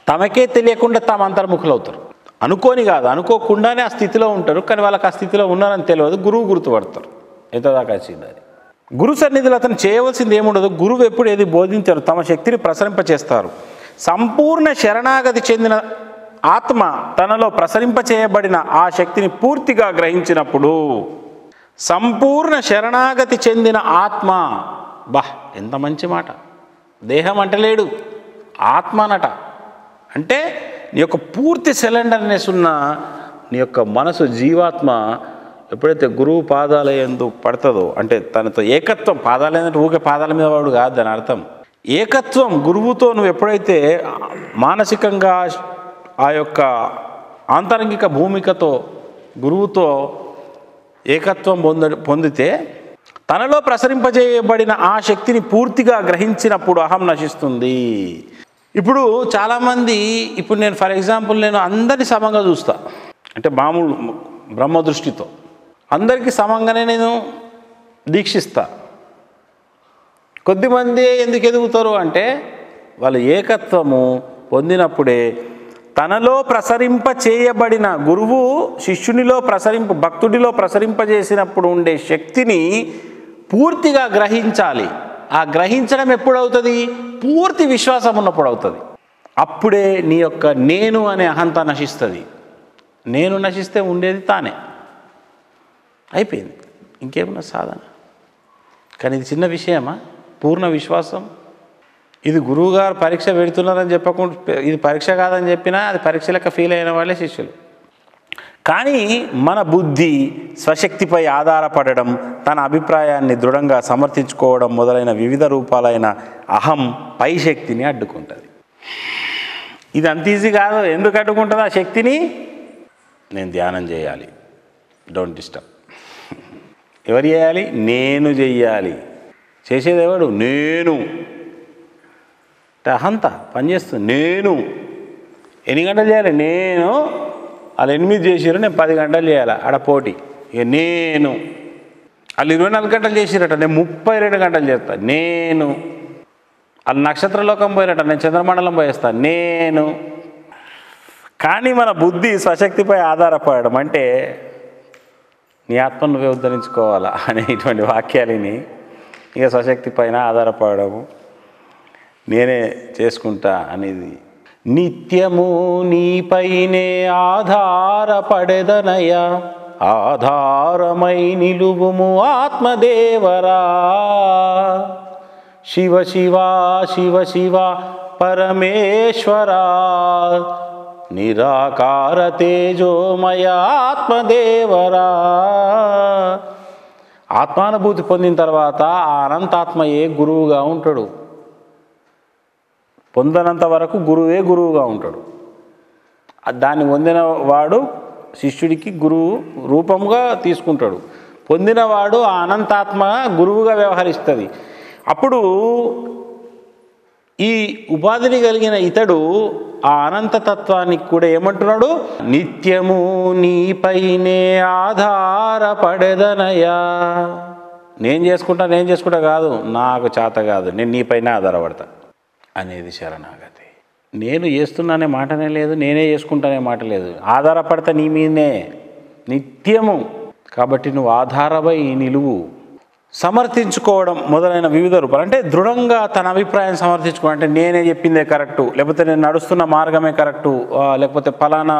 తమకే తెలియకుండా తాము అంతర్ముఖులు అవుతారు. అనుకోని కాదు, అనుకోకుండానే ఆ స్థితిలో ఉంటారు. కానీ వాళ్ళకి ఆ స్థితిలో ఉన్నారని తెలియదు. గురువు గుర్తుపడతారు. ఎంతదాకా వచ్చింది అది. గురు సన్నిధిలో అతను చేయవలసింది ఏముండదు. గురువు ఎప్పుడు ఏది బోధించారు, తమ శక్తిని ప్రసరింపచేస్తారు. సంపూర్ణ శరణాగతి చెందిన ఆత్మ తనలో ప్రసరింపచేయబడిన ఆ శక్తిని పూర్తిగా గ్రహించినప్పుడు, సంపూర్ణ శరణాగతి చెందిన ఆత్మ, ఎంత మంచి మాట. దేహం అంటలేడు, ఆత్మ అనట. అంటే నీ యొక్క పూర్తి సిలిండర్నెస్ ఉన్న నీ యొక్క మనసు, జీవాత్మ ఎప్పుడైతే గురువు పాదాల యందు పడుతుందో, అంటే తనతో ఏకత్వం, పాదాలు ఏంటంటే ఊకే పాదాల మీద వాడు కాదు దాని అర్థం. ఏకత్వం గురువుతో నువ్వు ఎప్పుడైతే మానసికంగా ఆ యొక్క ఆంతరంగిక భూమికతో గురువుతో ఏకత్వం పొందితే తనలో ప్రసరింపజేయబడిన ఆ శక్తిని పూర్తిగా గ్రహించినప్పుడు అహం నశిస్తుంది. ఇప్పుడు చాలామంది, ఇప్పుడు నేను ఫర్ ఎగ్జాంపుల్ నేను అందరినీ సమంగా చూస్తా, అంటే మామూలు బ్రహ్మ దృష్టితో అందరికీ సమంగానే నేను దీక్షిస్తా. కొద్దిమంది ఎందుకు ఎదుగుతారు అంటే వాళ్ళు ఏకత్వము పొందినప్పుడే తనలో ప్రసరింప చేయబడిన గురువు శిష్యునిలో భక్తుడిలో ప్రసరింపజేసినప్పుడు ఉండే శక్తిని పూర్తిగా గ్రహించాలి. ఆ గ్రహించడం ఎప్పుడవుతుంది? పూర్తి విశ్వాసం ఉన్నప్పుడు అవుతుంది. అప్పుడే నీ యొక్క నేను అనే అహంత నశిస్తుంది. నేను నశిస్తే ఉండేది తానే, అయిపోయింది. ఇంకేమన్నా సాధన. కానీ ఇది చిన్న విషయమా? పూర్ణ విశ్వాసం. ఇది గురువుగారు పరీక్ష పెడుతున్నారని చెప్పకుండా, ఇది పరీక్ష కాదని చెప్పినా అది పరీక్ష లెక్క ఫీల్ అయిన వాళ్ళే శిష్యులు. కానీ మన బుద్ధి స్వశక్తిపై ఆధారపడడం, తన అభిప్రాయాన్ని దృఢంగా సమర్థించుకోవడం మొదలైన వివిధ రూపాలైన అహం పై శక్తిని అడ్డుకుంటుంది. ఇది అంత ఈజీ కాదు. ఎందుకు అడ్డుకుంటుంది ఆ శక్తిని? నేను ధ్యానం చేయాలి, డోంట్ డిస్టర్బ్. ఎవరు చేయాలి? నేను చెయ్యాలి. చేసేది ఎవడు? నేను. అహంత పనిచేస్తుంది. నేను ఎన్ని గంటలు చేయాలి? నేను. వాళ్ళు 8 చేసిర్రు, నేను 10 గంటలు చేయాలి. ఆడ పోటీ. ఇక నేను. వాళ్ళు 24 గంటలు చేసిరట, నేను 32 గంటలు చేస్తాను. నేను. వాళ్ళు నక్షత్రలోకం పోయినట, నేను చంద్రమండలం పోయేస్తాను. నేను. కానీ మన బుద్ధి స్వశక్తిపై ఆధారపడడం అంటే నీ ఆత్మను నువ్వే ఉద్ధరించుకోవాలా అనేటువంటి వాక్యాలని ఇక స్వశక్తి పైన ఆధారపడము, నేనే చేసుకుంటా అనేది. నిత్యము నీపైనే ఆధారపడెదనయ్యా, ఆధారమై నిలువుము ఆత్మదేవరా. శివ శివ శివ శివ పరమేశ్వరా, నిరాకార తేజోమయ ఆత్మదేవరా. ఆత్మానుభూతి పొందిన తర్వాత ఆ అనంతాత్మయే గురువుగా ఉంటాడు. పొందనంత వరకు గురువే గురువుగా ఉంటాడు. దాన్ని పొందిన వాడు శిష్యుడికి గురువు రూపంగా తీసుకుంటాడు. పొందినవాడు ఆ అనంతాత్మ గురువుగా వ్యవహరిస్తుంది. అప్పుడు ఈ ఉపాధిని కలిగిన ఇతడు ఆ అనంతతత్వానికి కూడా ఏమంటున్నాడు? నిత్యము నీపైనే ఆధారపడెదనయ్యా. నేను చేసుకుంటా కాదు, నాకు చేత కాదు, నేను నీపైనే ఆధారపడతా అనేది శరణాగతి. నేను చేస్తున్నానే మాటనే లేదు, నేనే చేసుకుంటానే మాట లేదు. ఆధారపడతా నీ మీదనే నిత్యము. కాబట్టి నువ్వు ఆధారమై నిలువు. సమర్థించుకోవడం మొదలైన వివిధ రూపాలు, అంటే దృఢంగా తన అభిప్రాయం సమర్థించుకోవడం. అంటే నేనే చెప్పిందే కరెక్టు, లేకపోతే నేను నడుస్తున్న మార్గమే కరెక్టు, లేకపోతే ఫలానా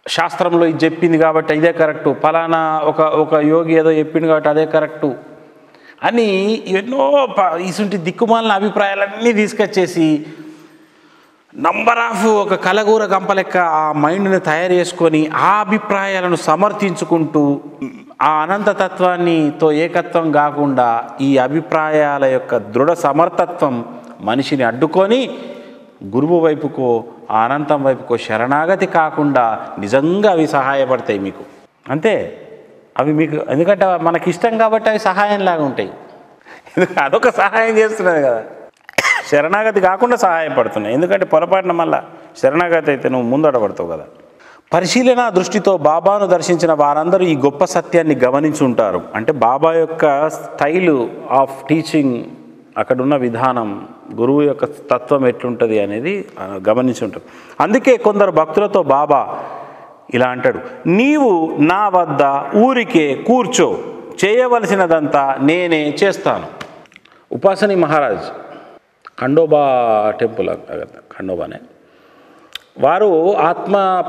శాస్త్రంలో ఇది చెప్పింది కాబట్టి ఇదే కరెక్టు, ఫలానా ఒక యోగి ఏదో చెప్పింది కాబట్టి అదే కరెక్టు అని ఎన్నో ఇసుంటి దిక్కుమాలిన అభిప్రాయాలన్నీ తీసుకొచ్చేసి నంబర్ ఆఫ్ ఒక కలగూర గంప లెక్క ఆ మైండ్ని తయారు చేసుకొని ఆ అభిప్రాయాలను సమర్థించుకుంటూ ఆ అనంతతత్వాన్నితో ఏకత్వం కాకుండా ఈ అభిప్రాయాల యొక్క దృఢ సమర్థత్వం మనిషిని అడ్డుకొని గురువు వైపుకో ఆ అనంతం వైపుకో శరణాగతి కాకుండా నిజంగా అవి సహాయపడతాయి మీకు. అంతే, అవి మీకు ఎందుకంటే మనకి ఇష్టం కాబట్టి అవి సహాయంలాగా ఉంటాయి. అదొక సహాయం చేస్తున్నది కదా, శరణాగతి కాకుండా సహాయపడుతున్నాయి. ఎందుకంటే పొరపాటున మళ్ళా శరణాగతి అయితే నువ్వు ముందడబడతావు కదా. పరిశీలన దృష్టితో బాబాను దర్శించిన వారందరూ ఈ గొప్ప సత్యాన్ని గమనించి ఉంటారు. అంటే బాబా యొక్క స్టైలు ఆఫ్ టీచింగ్, అక్కడున్న విధానం, గురువు యొక్క తత్వం ఎట్లుంటుంది అనేది గమనించి ఉంటారు. అందుకే కొందరు భక్తులతో బాబా ఇలా అంటాడు, నీవు నా వద్ద ఊరికే కూర్చో, చేయవలసినదంతా నేనే చేస్తాను. ఉపాసని మహారాజ్ ఖండోబా టెంపుల్, ఖండోబానే, వారు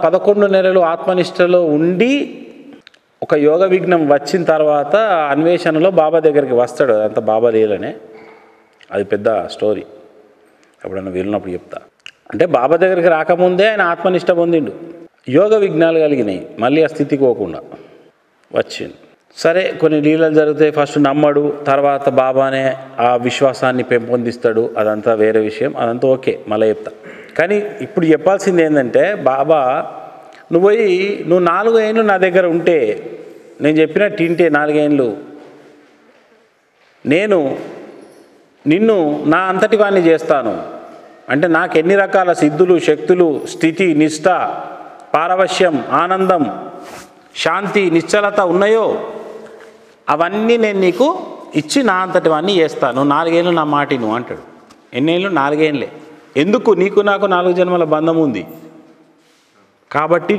11 నెలలు ఆత్మనిష్టలో ఉండి ఒక యోగ విఘ్నం వచ్చిన తర్వాత అన్వేషణలో బాబా దగ్గరికి వస్తాడు. అదంతా బాబా లీలనే, అది పెద్ద స్టోరీ, ఎప్పుడన్నా వెళ్ళినప్పుడు చెప్తా. అంటే బాబా దగ్గరికి రాకముందే ఆయన ఆత్మనిష్ట పొందిండు, యోగ విఘ్నాలు కలిగినాయి, మళ్ళీ ఆ స్థితికి పోకుండా వచ్చిండు. సరే, కొన్ని లీలలు జరుగుతాయి. ఫస్ట్ నమ్మడు, తర్వాత బాబానే ఆ విశ్వాసాన్ని పెంపొందిస్తాడు. అదంతా వేరే విషయం, అదంతా ఓకే, మళ్ళీ చెప్తా. కానీ ఇప్పుడు చెప్పాల్సింది ఏంటంటే, బాబా నువ్వు 4 ఏళ్ళు నా దగ్గర ఉంటే, నేను చెప్పినట్టు తింటే 4 ఏళ్ళు, నేను నిన్ను నా అంతటి వాడిని చేస్తాను. అంటే నాకు ఎన్ని రకాల సిద్ధులు, శక్తులు, స్థితి, నిష్ఠ, పారవశ్యం, ఆనందం, శాంతి, నిశ్చలత ఉన్నాయో అవన్నీ నేను నీకు ఇచ్చి నా అంతటి వాడిని చేస్తాను. 4 ఏళ్ళు నా మాట నువ్వు అంటాడు. ఎన్నేళ్ళు? 4 ఏళ్ళే. ఎందుకు? నీకు నాకు 4 జన్మల బంధం ఉంది కాబట్టి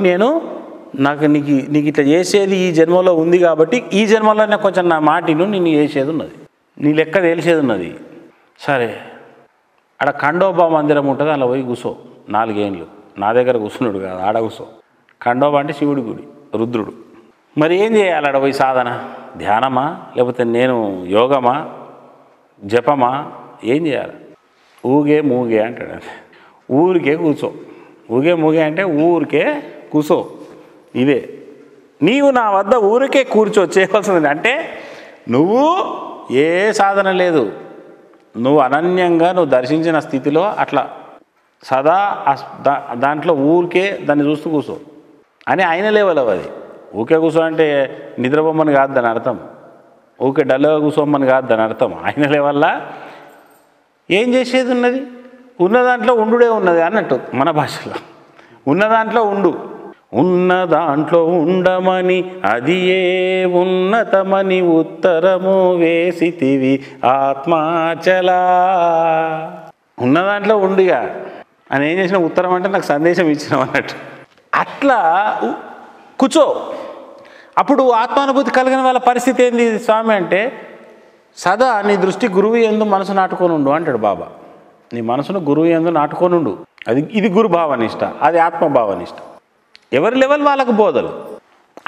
నీకు ఇట్లా చేసేది ఈ జన్మలో ఉంది కాబట్టి ఈ జన్మలోనే కొంచెం నా మాటిను నిన్ను చేసేది ఉన్నది, నీ లెక్క తెలిసేది ఉన్నది. సరే, ఆడ ఖండోబా మందిరం ఉంటుంది, అలా పోయి కూసో 4 ఏళ్ళు. నా దగ్గర కూర్చున్నాడు కాదు, ఆడ కూసో. ఖండోబా అంటే శివుడి గుడి, రుద్రుడు. మరి ఏం చేయాలి ఆడ పోయి? సాధన, ధ్యానమా, లేకపోతే నేను యోగమా, జపమా, ఏం చేయాలి? ఊగే మూగే అంటాడు. ఊరికే కూర్చో. ఊగే మూగే అంటే ఊరికే కూర్చో. ఇదే నీవు నా వద్ద ఊరికే కూర్చో చేయవలసింది. అంటే నువ్వు ఏ సాధన లేదు, నువ్వు అనన్యంగా నువ్వు దర్శించిన స్థితిలో అట్లా సదా దాంట్లో ఊరికే దాన్ని చూస్తూ కూర్చో అని ఆయన లేవల్ అది. ఊకే కూర్చో అంటే నిద్రపోమ్మని కాదు దాని అర్థం, ఊకే డల్గా కూర్చోమ్మని కాదు దాని అర్థం. ఆయన లేవల్లా ఏం చేసేది ఉన్నది? ఉన్న దాంట్లో ఉండుడే ఉన్నది అన్నట్టు మన భాషలో. ఉన్న దాంట్లో ఉండు, ఉన్న దాంట్లో ఉండమని అది ఏ ఉన్నతమని ఉత్తరము వేసితివి ఆత్మాచలా. ఉన్న దాంట్లో ఉండిగా అని ఏం చేసిన ఉత్తరం అంటే నాకు సందేశం ఇచ్చినాం అన్నట్టు. అట్లా కూర్చో. అప్పుడు ఆత్మానుభూతి కలిగిన వాళ్ళ పరిస్థితి ఏంది స్వామి అంటే, సదా నీ దృష్టి గురువు యందు మనసు నాటుకొనుండు అంటాడు బాబా. నీ మనసును గురువు యందు నాటుకొనుండు. ఇది గురుభావనిష్ట, అది ఆత్మభావనిష్ట. ఎవరి లెవెల్ వాళ్ళకు బోధలు.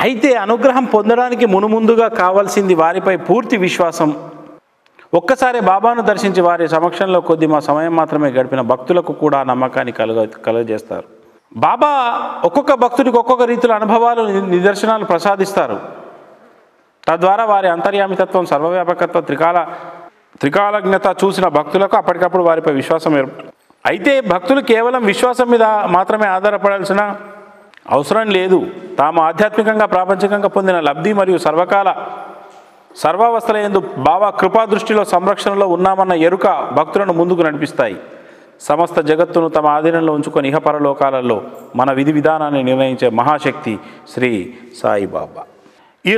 అయితే అనుగ్రహం పొందడానికి మునుముందుగా కావాల్సింది వారిపై పూర్తి విశ్వాసం. ఒక్కసారి బాబాను దర్శించి వారి సమక్షంలో కొద్ది సమయం మాత్రమే గడిపిన భక్తులకు కూడా నమ్మకాన్ని కలుగజేస్తారు. బాబా ఒక్కొక్క భక్తుడికి ఒక్కొక్క రీతిలో అనుభవాలు, నిదర్శనాలు ప్రసాదిస్తారు. తద్వారా వారి అంతర్యామితత్వం, సర్వవ్యాపకత్వం, త్రికాలజ్ఞత చూసిన భక్తులకు అప్పటికప్పుడు వారిపై విశ్వాసం అయితే భక్తులు కేవలం విశ్వాసం మీద మాత్రమే ఆధారపడాల్సిన అవసరం లేదు. తాము ఆధ్యాత్మికంగా, ప్రాపంచికంగా పొందిన లబ్ధి మరియు సర్వావస్థల యందు బాబా కృపా దృష్టిలో సంరక్షణలో ఉన్నామన్న ఎరుక భక్తులను ముందుకు నడిపిస్తాయి. సమస్త జగత్తును తమ ఆధీనంలో ఉంచుకొని ఇహపరలోకాలలో మన విధి విధానాన్ని నిర్ణయించే మహాశక్తి శ్రీ సాయిబాబా. ఈ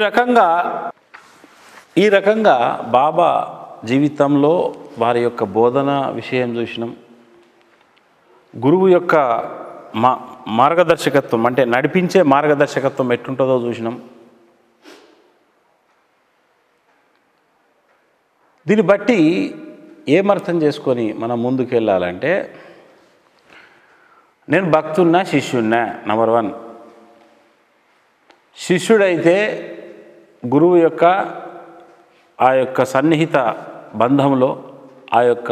రకంగా బాబా జీవితంలో వారి యొక్క బోధన విషయం చూసినాం. గురువు యొక్క మార్గదర్శకత్వం అంటే నడిపించే మార్గదర్శకత్వం ఎట్టుంటుందో చూసినాం. దీన్ని బట్టి ఏమర్థం చేసుకొని మనం ముందుకు వెళ్ళాలంటే, నేను భక్తున్నా శిష్యున్నా. నంబర్ 1, శిష్యుడైతే గురువు యొక్క ఆ యొక్క సన్నిహిత బంధంలో ఆ యొక్క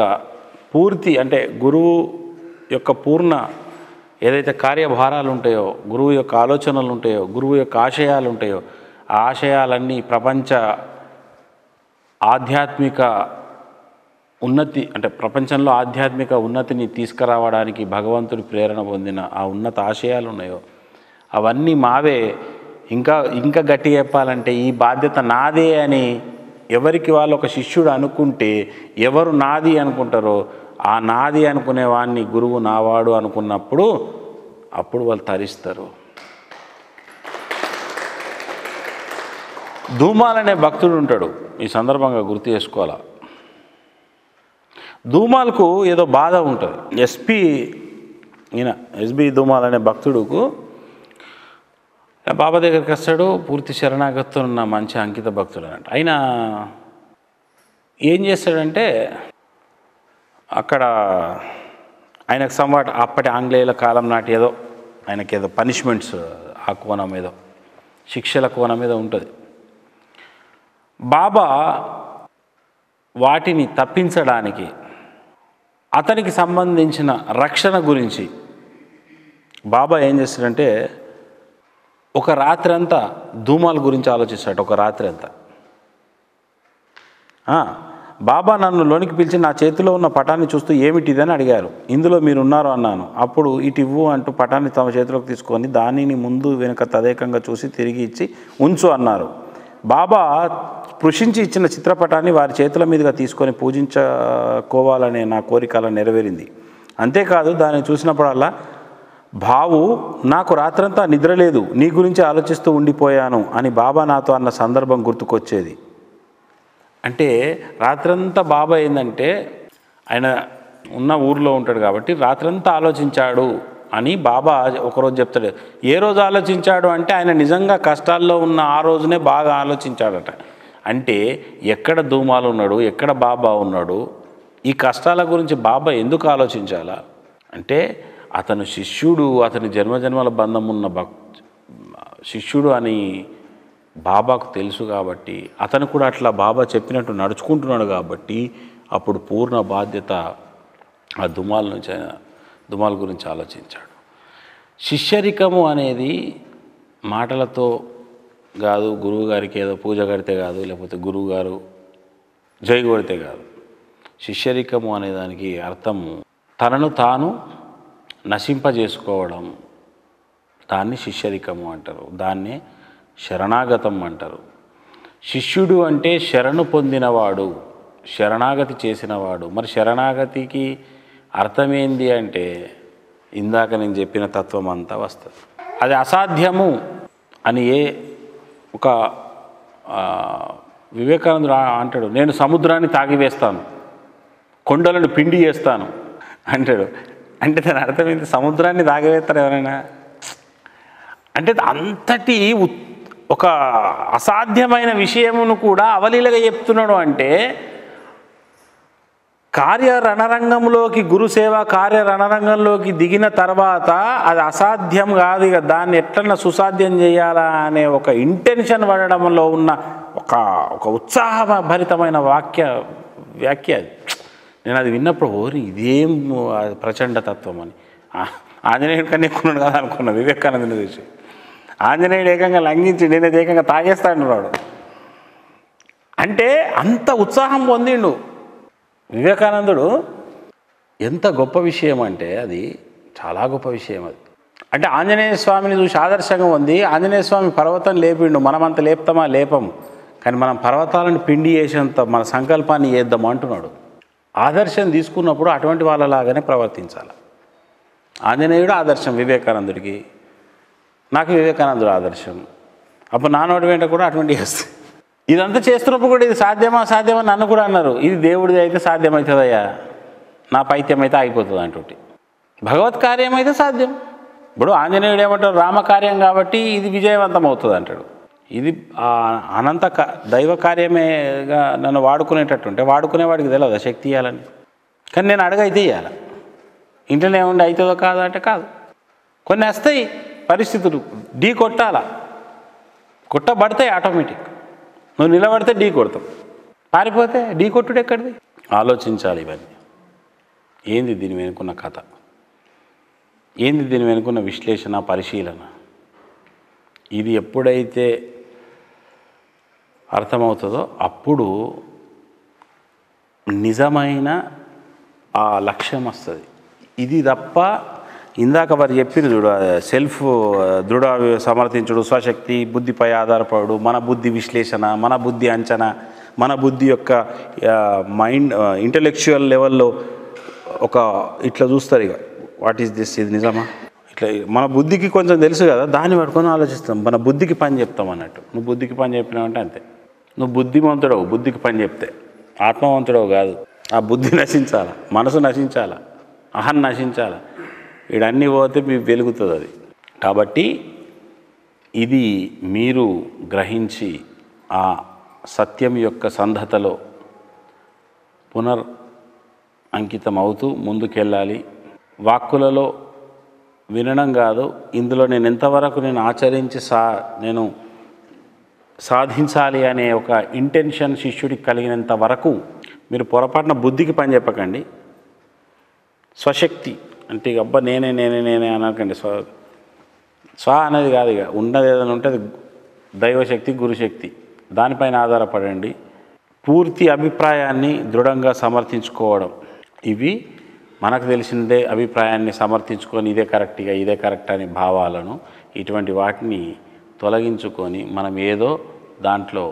పూర్తి అంటే గురువు యొక్క పూర్ణ ఏదైతే కార్యభారాలు ఉంటాయో, గురువు యొక్క ఆలోచనలు ఉంటాయో, గురువు యొక్క ఆశయాలు ఉంటాయో, ఆ ఆశయాలన్నీ ప్రపంచ ఆధ్యాత్మిక ఉన్నతి అంటే ప్రపంచంలో ఆధ్యాత్మిక ఉన్నతిని తీసుకురావడానికి భగవంతుడి ప్రేరణ పొందిన ఆ ఉన్నత ఆశయాలు ఉన్నాయో అవన్నీ మావే. ఇంకా గట్టి చెప్పాలంటే ఈ బాధ్యత నాదే అని ఎవరికి వాళ్ళు ఒక శిష్యుడు అనుకుంటే, ఎవరు నాది అనుకుంటారో ఆ నాది అనుకునే వాడిని గురువు నావాడు అనుకున్నప్పుడు అప్పుడు వాళ్ళు తరిస్తారు. ధూమాల్ అనే భక్తుడు ఉంటాడు, ఈ సందర్భంగా గుర్తు చేసుకోవాలా. ధూమాల్కు ఏదో బాధ ఉంటుంది. ఎస్బి ధూమాల్ అనే భక్తుడుకు బాబా దగ్గరికి వస్తాడు. పూర్తి శరణాగతితో ఉన్న మంచి అంకిత భక్తుడు అన్నట్టు. ఆయన ఏం చేస్తాడంటే, అక్కడ ఆయనకు సంవాట్ అప్పటి ఆంగ్లేయుల కాలం నాటి ఏదో ఆయనకి ఏదో పనిష్మెంట్స్ ఆ కోణం ఏదో శిక్షల కోణం మీద ఉంటుంది. బాబా వాటిని తప్పించడానికి అతనికి సంబంధించిన రక్షణ గురించి బాబా ఏం చేస్తాడంటే, ఒక రాత్రి అంతా ధూమాల గురించి ఆలోచిస్తాడు. ఒక రాత్రి అంతా బాబా నన్ను లోనికి పిలిచి నా చేతిలో ఉన్న పటాన్ని చూస్తూ ఏమిటిదని అడిగారు. ఇందులో మీరు ఉన్నారు అన్నాను. అప్పుడు ఇటు ఇవ్వు అంటూ పటాన్ని తమ చేతిలోకి తీసుకొని దానిని ముందు వెనుక తదేకంగా చూసి తిరిగి ఇచ్చి ఉంచు అన్నారు. బాబా స్పృశించి ఇచ్చిన చిత్రపటాన్ని వారి చేతుల మీదుగా తీసుకొని పూజించుకోవాలనే నా కోరిక అలా నెరవేరింది. అంతేకాదు దాన్ని చూసినప్పుడల్లా బావు నాకు రాత్రంతా నిద్రలేదు, నీ గురించి ఆలోచిస్తూ ఉండిపోయాను అని బాబా నాతో అన్న సందర్భం గుర్తుకొచ్చేది. అంటే రాత్రంతా బాబా ఏంటంటే ఆయన ఉన్న ఊర్లో ఉంటాడు కాబట్టి రాత్రంతా ఆలోచించాడు అని బాబా ఒకరోజు చెప్తాడు. ఏ రోజు ఆలోచించాడు అంటే ఆయన నిజంగా కష్టాల్లో ఉన్న ఆ రోజునే బాగా ఆలోచించాడట. అంటే ఎక్కడ ధూమాలు ఉన్నాడు, ఎక్కడ బాబా ఉన్నాడు, ఈ కష్టాల గురించి బాబా ఎందుకు ఆలోచించాలా అంటే అతను శిష్యుడు, అతని జన్మజన్మల బంధం ఉన్న శిష్యుడు అని బాబాకు తెలుసు కాబట్టి అతను కూడా అట్లా బాబా చెప్పినట్టు నడుచుకుంటున్నాడు కాబట్టి అప్పుడు పూర్ణ బాధ్యత ఆ దుమాల గురించి ఆలోచించాడు. శిష్యరికము అనేది మాటలతో కాదు, గురువుగారికి ఏదో పూజ కడితే కాదు, లేకపోతే గురువుగారు జై కొడితే కాదు. శిష్యరికము అనే దానికి అర్థము తనను తాను నశింపజేసుకోవడం, దాన్ని శిష్యరికము అంటారు. దాన్నే శరణాగతం అంటారు. శిష్యుడు అంటే శరణు పొందినవాడు, శరణాగతి చేసినవాడు. మరి శరణాగతికి అర్థమేంది అంటే ఇందాక నేను చెప్పిన తత్వం అంతా వస్తుంది. అది అసాధ్యము అని ఒక వివేకానందుడు అంటాడు, నేను సముద్రాన్ని తాగివేస్తాను, కొండలను పిండి చేస్తాను అంటాడు. అంటే దాని అర్థమైంది, సముద్రాన్ని తాగివేస్తారు ఎవరైనా అంటే అంతటి ఒక అసాధ్యమైన విషయమును కూడా అవలీలగా చెప్తున్నాడు అంటే కార్యరణరంగంలోకి గురుసేవ కార్యరణరంగంలోకి దిగిన తర్వాత అది అసాధ్యం కాదు, ఇక దాన్ని ఎట్లన్నా సుసాధ్యం చేయాలా అనే ఒక ఇంటెన్షన్ పడడంలో ఉన్న ఒక ఒక ఉత్సాహభరితమైన వ్యాఖ్య అది. నేను అది విన్నప్పుడు ఓరి ఇదేం ప్రచండ తత్వం అని. ఆంజనేయుడు కన్నా ఎక్కున్నాడు కదా అనుకున్నా వివేకానందుని చూసి. ఆంజనేయుడు ఏకంగా లంఘించి నేను ఏకంగా తాగేస్తా అంటున్నాడు. అంటే అంత ఉత్సాహం పొందిండు వివేకానందుడు. ఎంత గొప్ప విషయం అంటే అది చాలా గొప్ప విషయం అది. అంటే ఆంజనేయ స్వామిని చూసి ఆదర్శంగా ఉంది. ఆంజనేయ స్వామి పర్వతం లేపిండు, మనమంత లేపుతామా? లేపము. కానీ మనం పర్వతాలను పిండి చేసేంత మన సంకల్పాన్ని చేద్దాం అంటున్నాడు. ఆదర్శం తీసుకున్నప్పుడు అటువంటి వాళ్ళలాగానే ప్రవర్తించాలి. ఆంజనేయుడు ఆదర్శం వివేకానందుడికి, నాకు వివేకానందుడు ఆదర్శం. అప్పుడు నా నోటి వెంట కూడా అటువంటి చేస్తుంది. ఇదంతా చేస్తున్నప్పుడు కూడా ఇది సాధ్యమా నన్ను కూడా అన్నారు. ఇది దేవుడిది అయితే సాధ్యమవుతుందయ్యా, నా పైత్యం అయితే అయిపోతుంది అంటుంటే. భగవత్ కార్యం అయితే సాధ్యం. ఇప్పుడు ఆంజనేయుడు ఏమంటారు, రామకార్యం కాబట్టి ఇది విజయవంతం అవుతుంది అంటాడు. ఇది అనంత దైవ కార్యమేగా నన్ను వాడుకునేటట్టుంటే వాడుకునేవాడికి తెలియదు శక్తి ఇవ్వాలని. కానీ నేను అడగైతే ఇవ్వాలి. ఇంట్లోనే ఉండి అవుతుందో కాదు అంటే కాదు. కొన్ని వస్తాయి పరిస్థితులు, ఢీ కొట్టాలా, కొట్టబడతాయి ఆటోమేటిక్. నువ్వు నిలబడితే ఢీ కొడతావు, పారిపోతే ఢీ కొట్టుడు ఎక్కడిది? ఆలోచించాలి ఇవన్నీ. ఏంది దీని వెనుకున్న కథ, ఏంది దీని వెనుకున్న విశ్లేషణ పరిశీలన. ఇది ఎప్పుడైతే అర్థమవుతుందో అప్పుడు నిజమైన ఆ లక్ష్యం వస్తుంది. ఇది తప్ప ఇందాక వారు చెప్పిన చూడు, సెల్ఫ్ దృఢ సమర్థించుడు, స్వశక్తి, బుద్ధిపై ఆధారపడు, మన బుద్ధి విశ్లేషణ, మన బుద్ధి అంచనా, మన బుద్ధి యొక్క మైండ్ ఇంటలెక్చువల్ లెవెల్లో ఒక ఇట్లా చూస్తారు. ఇక వాట్ ఈస్ దిస్, ఇది నిజమా? ఇట్లా మన బుద్ధికి కొంచెం తెలుసు కదా, దాన్ని పట్టుకొని ఆలోచిస్తాం. మన బుద్ధికి పని చెప్తాం అన్నట్టు. నువ్వు బుద్ధికి పని చెప్పినావంటే అంతే. నువ్వు బుద్ధిమంతుడవు బుద్ధికి పని చెప్తే, ఆత్మవంతుడవు కాదు. ఆ బుద్ధి నశించాల, మనసు నశించాల, అహం నశించాల. వీడన్నీ పోతే మీకు వెలుగుతుంది అది. కాబట్టి ఇది మీరు గ్రహించి ఆ సత్యం యొక్క సంధతలో అంకితం అవుతూ ముందుకెళ్ళాలి. వాక్కులలో వినడం కాదు, ఇందులో నేను ఎంతవరకు నేను ఆచరించి నేను సాధించాలి అనే ఒక ఇంటెన్షన్ శిష్యుడికి కలిగినంత వరకు మీరు పొరపాటున బుద్ధికి పని చెప్పకండి. స్వశక్తి అంటే ఇక అబ్బా నేనే అనకండి. స్వ అనేది కాదు, ఇక ఉన్నది ఏదైనా ఉంటే అది దైవశక్తి, గురుశక్తి, దానిపైన ఆధారపడండి. పూర్తి అభిప్రాయాన్ని దృఢంగా సమర్థించుకోవడం, ఇవి మనకు తెలిసిందే అభిప్రాయాన్ని సమర్థించుకొని ఇదే కరెక్ట్ అనే భావాలను, ఇటువంటి వాటిని తొలగించుకొని మనం ఏదో దాంట్లో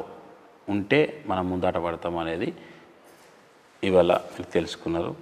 ఉంటే మనం ముందట పడతాం అనేది ఇవాళ తెలుసుకున్నారు.